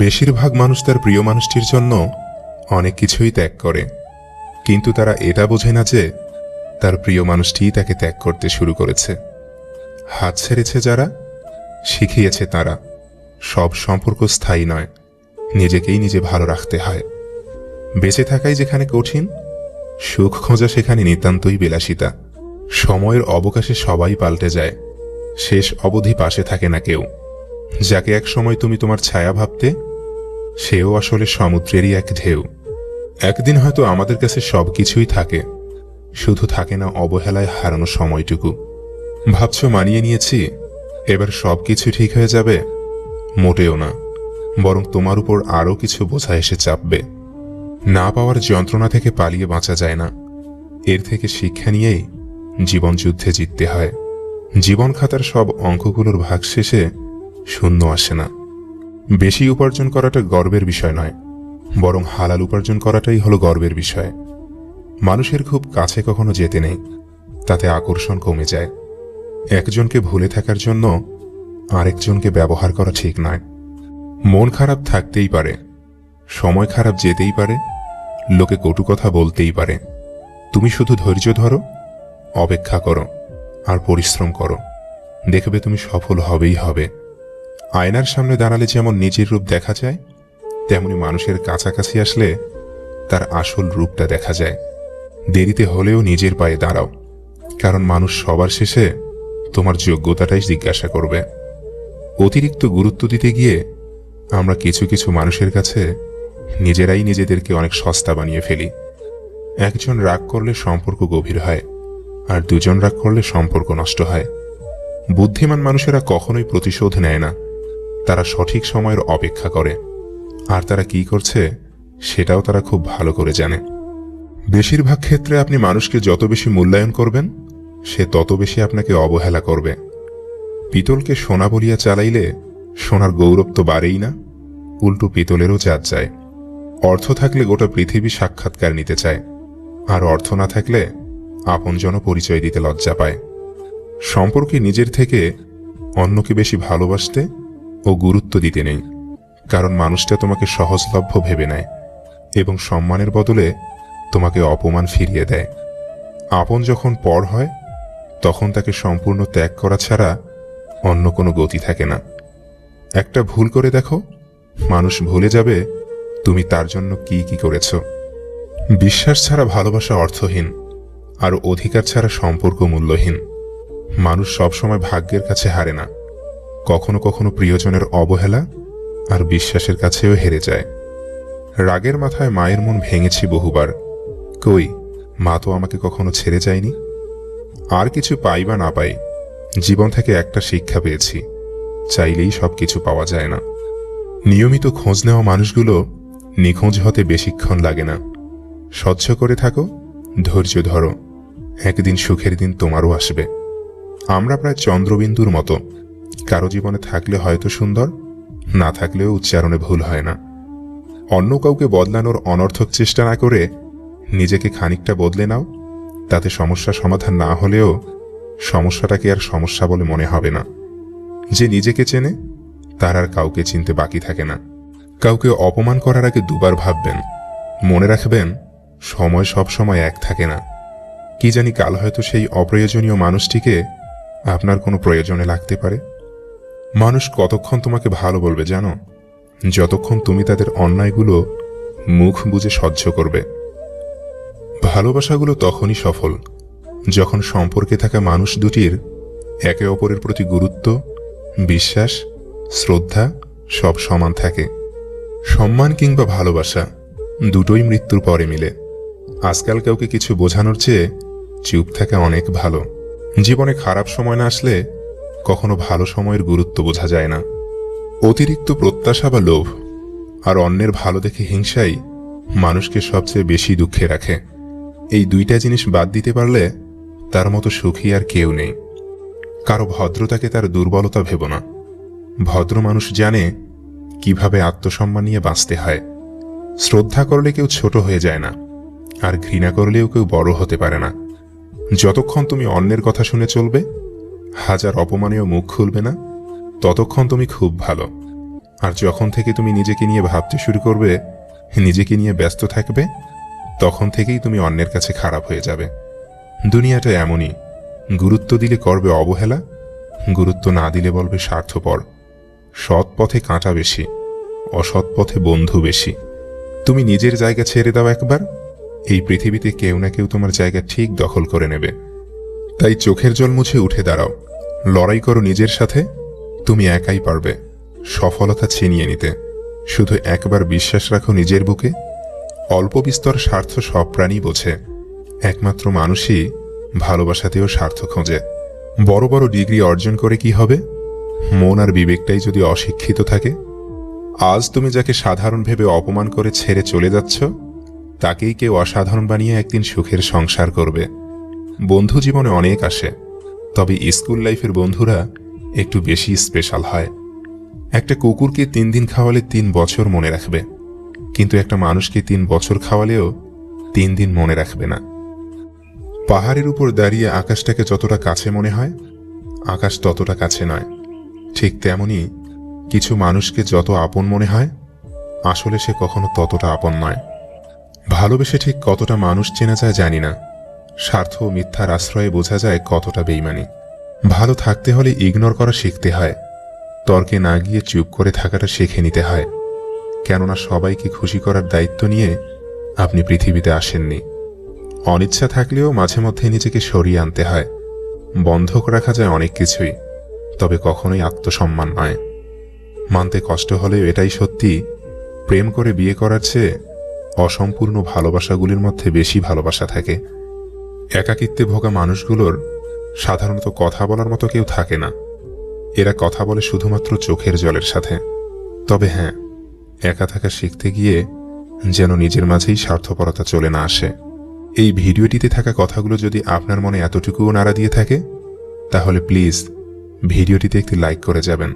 বেশিরভাগ মানুষ তার প্রিয় মানুষটির জন্য অনেক কিছুই ত্যাগ করে, কিন্তু তারা এটা বোঝে না যে তার প্রিয় মানুষটিই তাকে ত্যাগ করতে শুরু করেছে। হাত ছেড়েছে যারা, শিখিয়েছে তারা সব সম্পর্ক স্থায়ী নয়, নিজেকেই নিজে ভালো রাখতে হয়। বেঁচে থাকাই যেখানে কঠিন, সুখ খোঁজা সেখানে নিতান্তই বিলাসিতা। সময়ের অবকাশে সবাই পাল্টে যায়, শেষ অবধি পাশে থাকে না কেউ। যাকে এক সময় তুমি তোমার ছায়া ভাবতে, সেও আসলে সমুদ্রেরই এক ঢেউ। একদিন হয়তো আমাদের কাছে সবকিছুই থাকে, শুধু থাকে না অবহেলায় হারানো সময়টুকু। ভাবছো মানিয়ে নিয়েছি, এবার সবকিছু ঠিক হয়ে যাবে? মোটেও না, বরং তোমার উপর আরও কিছু বোঝা এসে চাপবে। না পাওয়ার যন্ত্রণা থেকে পালিয়ে বাঁচা যায় না, এর থেকে শিক্ষা নিয়েই জীবন যুদ্ধে জিততে হয়। জীবন খাতার সব অঙ্কগুলোর ভাগ শেষে শূন্য আসে না। বেশি উপার্জন করাটা গর্বের বিষয় নয়, বরং হালাল উপার্জন করাটাই হলো গর্বের বিষয়। মানুষের খুব কাছে কখনো যেতে নেই, তাতে আকর্ষণ কমে যায়। একজনকে ভুলে থাকার জন্য আরেকজনকে ব্যবহার করা ঠিক নয়। মন খারাপ থাকতেই পারে, সময় খারাপ যেতেই পারে, লোকে কটু কথা বলতেই পারে। তুমি শুধু ধৈর্য ধরো, অপেক্ষা করো আর পরিশ্রম করো, দেখবে তুমি সফল হবেই হবে। আয়নার সামনে দাঁড়ালে যেমন নিজের রূপ দেখা যায়, তেমনি মানুষের কাছাকাছি আসলে তার আসল রূপটা দেখা যায়। দেরিতে হলেও নিজের পায়ে দাঁড়াও, কারণ মানুষ সবার শেষে তোমার যোগ্যতাটাই জিজ্ঞাসা করবে। অতিরিক্ত গুরুত্ব দিতে গিয়ে আমরা কিছু কিছু মানুষের কাছে নিজেরাই নিজেদেরকে অনেক সস্তা বানিয়ে ফেলি। একজন রাগ করলে সম্পর্ক গভীর হয়, আর দুজন রাগ করলে সম্পর্ক নষ্ট হয়। বুদ্ধিমান মানুষেরা কখনোই প্রতিশোধ নেয় না, তারা সঠিক সময়ের অপেক্ষা করে, আর তারা কি করছে সেটাও তারা খুব ভালো করে জানে। বেশিরভাগ ক্ষেত্রে আপনি মানুষকে যত বেশি মূল্যায়ন করবেন, সে তত বেশি আপনাকে অবহেলা করবে। পিতলকে সোনা বলিয়া চালাইলে সোনার গৌরব তো বাড়েই না, উল্টো পিতলেরও জাত যায়। অর্থ থাকলে গোটা পৃথিবী সাক্ষাৎকার নিতে চায়, আর অর্থ না থাকলে আপনজন পরিচয় দিতে লজ্জা পায়। সম্পর্কে নিজের থেকে অন্যকে বেশি ভালোবাসতে ও গুরুত্ব দিতে নেই, কারণ মানুষটা তোমাকে সহজলভ্য ভেবে নেয় এবং সম্মানের বদলে তোমাকে অপমান ফিরিয়ে দেয়। আপন যখন পর হয়, তখন তাকে সম্পূর্ণ ত্যাগ করা ছাড়া অন্য কোনো গতি থাকে না। একটা ভুল করে দেখো, মানুষ ভুলে যাবে তুমি তার জন্য কি কি করেছ। বিশ্বাস ছাড়া ভালোবাসা অর্থহীন, আর অধিকার ছাড়া সম্পর্ক মূল্যহীন। মানুষ সবসময় ভাগ্যের কাছে হারে না, কখনো কখনো প্রিয়জনের অবহেলা আর বিশ্বাসের কাছেও হেরে যায়। রাগের মাথায় মায়ের মন ভেঙেছি বহুবার, কই মা তো আমাকে কখনো ছেড়ে যায়নি। আর কিছু পাই বা না পাই, জীবন থেকে একটা শিক্ষা পেয়েছি, চাইলেই সবকিছু পাওয়া যায় না। নিয়মিত খোঁজ নেওয়া মানুষগুলো নিখোঁজ হতে বেশিক্ষণ লাগে না। সহ্য করে থাকো, ধৈর্য ধরো, একদিন সুখের দিন তোমারও আসবে। আমরা প্রায় চন্দ্রবিন্দুর মতো, কারো জীবনে থাকলে হয়তো সুন্দর, না থাকলেও উচ্চারণে ভুল হয় না। অন্য কাউকে বদলানোর অনর্থক চেষ্টা না করে নিজেকে খানিকটা বদলে নাও, তাতে সমস্যা সমাধান না হলেও সমস্যাটাকে আর সমস্যা বলে মনে হবে না। যে নিজেকে চেনে তার আর কাউকে চিনতে বাকি থাকে না। কাউকে অপমান করার আগে দুবার ভাববেন, মনে রাখবেন সময় সব সময় এক থাকে না। কি জানি কাল হয়তো সেই অপ্রয়োজনীয় মানুষটিকে আপনার কোনো প্রয়োজনে লাগতে পারে। মানুষ কতক্ষণ তোমাকে ভালো বলবে জানো? যতক্ষণ তুমি তাদের অন্যায়গুলো মুখ বুজে সহ্য করবে। ভালোবাসাগুলো তখনই সফল যখন সম্পর্কে থাকা মানুষ দুটির একে অপরের প্রতি গুরুত্ব, বিশ্বাস, শ্রদ্ধা সব সমান থাকে। সম্মান কিংবা ভালোবাসা দুটোই মৃত্যুর পরে মিলে। আজকাল কাউকে কিছু বোঝানোর চেয়ে চুপ থাকা অনেক ভালো। জীবনে খারাপ সময় না আসলে কখনো ভালো সময়ের গুরুত্ব বোঝা যায় না। অতিরিক্ত প্রত্যাশা বা লোভ আর অন্যের ভালো দেখে হিংসাই মানুষকে সবচেয়ে বেশি দুঃখে রাখে। এই দুইটা জিনিস বাদ দিতে পারলে তার মতো সুখী আর কেউ নেই। কারো ভদ্রতাকে তার দুর্বলতা ভেবো না। ভদ্র মানুষ জানে কিভাবে আত্মসম্মান নিয়ে বাঁচতে হয়। শ্রদ্ধা করলে কেউ ছোট হয়ে যায় না, আর ঘৃণা করলেও কেউ বড় হতে পারে না। যতক্ষণ তুমি অন্যের কথা শুনে চলবে, হাজার অপমানেও মুখ খুলবে না, ততক্ষণ তুমি খুব ভালো। আর যখন থেকে তুমি নিজেকে নিয়ে ভাবতে শুরু করবে, নিজেকে নিয়ে ব্যস্ত থাকবে, তখন থেকেই তুমি অন্যের কাছে খারাপ হয়ে যাবে। দুনিয়াটা এমনই, গুরুত্ব দিলে করবে অবহেলা, গুরুত্ব না দিলে বলবে স্বার্থপর। সৎ পথে কাঁটা বেশি, অসৎ পথে বন্ধু বেশি। তুমি নিজের জায়গা ছেড়ে দাও একবার, এই পৃথিবীতে কেউ না কেউ তোমার জায়গা ঠিক দখল করে নেবে। তাই চোখের জল মুছে উঠে দাঁড়াও, লড়াই করো নিজের সাথে। তুমি একাই পারবে সফলতা ছিনিয়ে নিতে। শুধু একবার বিশ্বাস রাখো নিজের বুকে। অল্প বিস্তর স্বার্থ সব প্রাণী বোঝে, একমাত্র মানুষই ভালোবাসাতেও স্বার্থ খোঁজে। বড় বড় ডিগ্রি অর্জন করে কি হবে, মন আর বিবেকটাই যদি অশিক্ষিত থাকে? আজ তুমি যাকে সাধারণ ভেবে অপমান করে ছেড়ে চলে যাচ্ছ, তাকেই কেউ অসাধারণ বানিয়ে একদিন সুখের সংসার করবে। বন্ধু জীবনে অনেক আসে, তবে স্কুল লাইফের বন্ধুরা একটু বেশি স্পেশাল হয়। একটা কুকুরকে 3 দিন খাওয়ালে 3 বছর মনে রাখবে, কিন্তু একটা মানুষকে 3 বছর খাওয়ালেও 3 দিন মনে রাখবে না। পাহাড়ের উপর দাঁড়িয়ে আকাশটাকে যতটা কাছে মনে হয়, আকাশ ততটা কাছে নয়। ঠিক তেমনি কিছু মানুষকে যত আপন মনে হয়, আসলে সে কখনো ততটা আপন নয়। ভালোবেসে ঠিক কতটা মানুষ চেনা যায় জানি না, স্বার্থ ও মিথ্যার আশ্রয়ে বোঝা যায় কতটা বেইমানি। ভালো থাকতে হলে ইগনোর করা শিখতে হয়, তর্কে না গিয়ে চুপ করে থাকাটা শিখে নিতে হয়। কেননা সবাইকে খুশি করার দায়িত্ব নিয়ে আপনি পৃথিবীতে আসেননি। অনিচ্ছা থাকলেও মাঝে মধ্যে নিজেকে সরিয়ে আনতে হয়। বন্ধক রাখা যায় অনেক কিছুই, তবে কখনোই আত্মসম্মান নয়। মানতে কষ্ট হলেও এটাই সত্যি, প্রেম করে বিয়ে করার চেয়ে অসম্পূর্ণ ভালোবাসাগুলির মধ্যে বেশি ভালোবাসা থাকে। একাকিত্বে ভোগা মানুষগুলোর সাধারণত কথা বলার মতো কেউ থাকে না। এরা কথা বলে শুধুমাত্র চোখের জলের সাথে। তবে হ্যাঁ, একা থাকা শিখতে গিয়ে যেন নিজের মাঝেই স্বার্থপরতা চলে না আসে। এই ভিডিওটিতে থাকা কথাগুলো যদি আপনার মনে এতটুকুও নাড়া দিয়ে থাকে, তাহলে প্লিজ ভিডিওটিতে একটি লাইক করে যাবেন।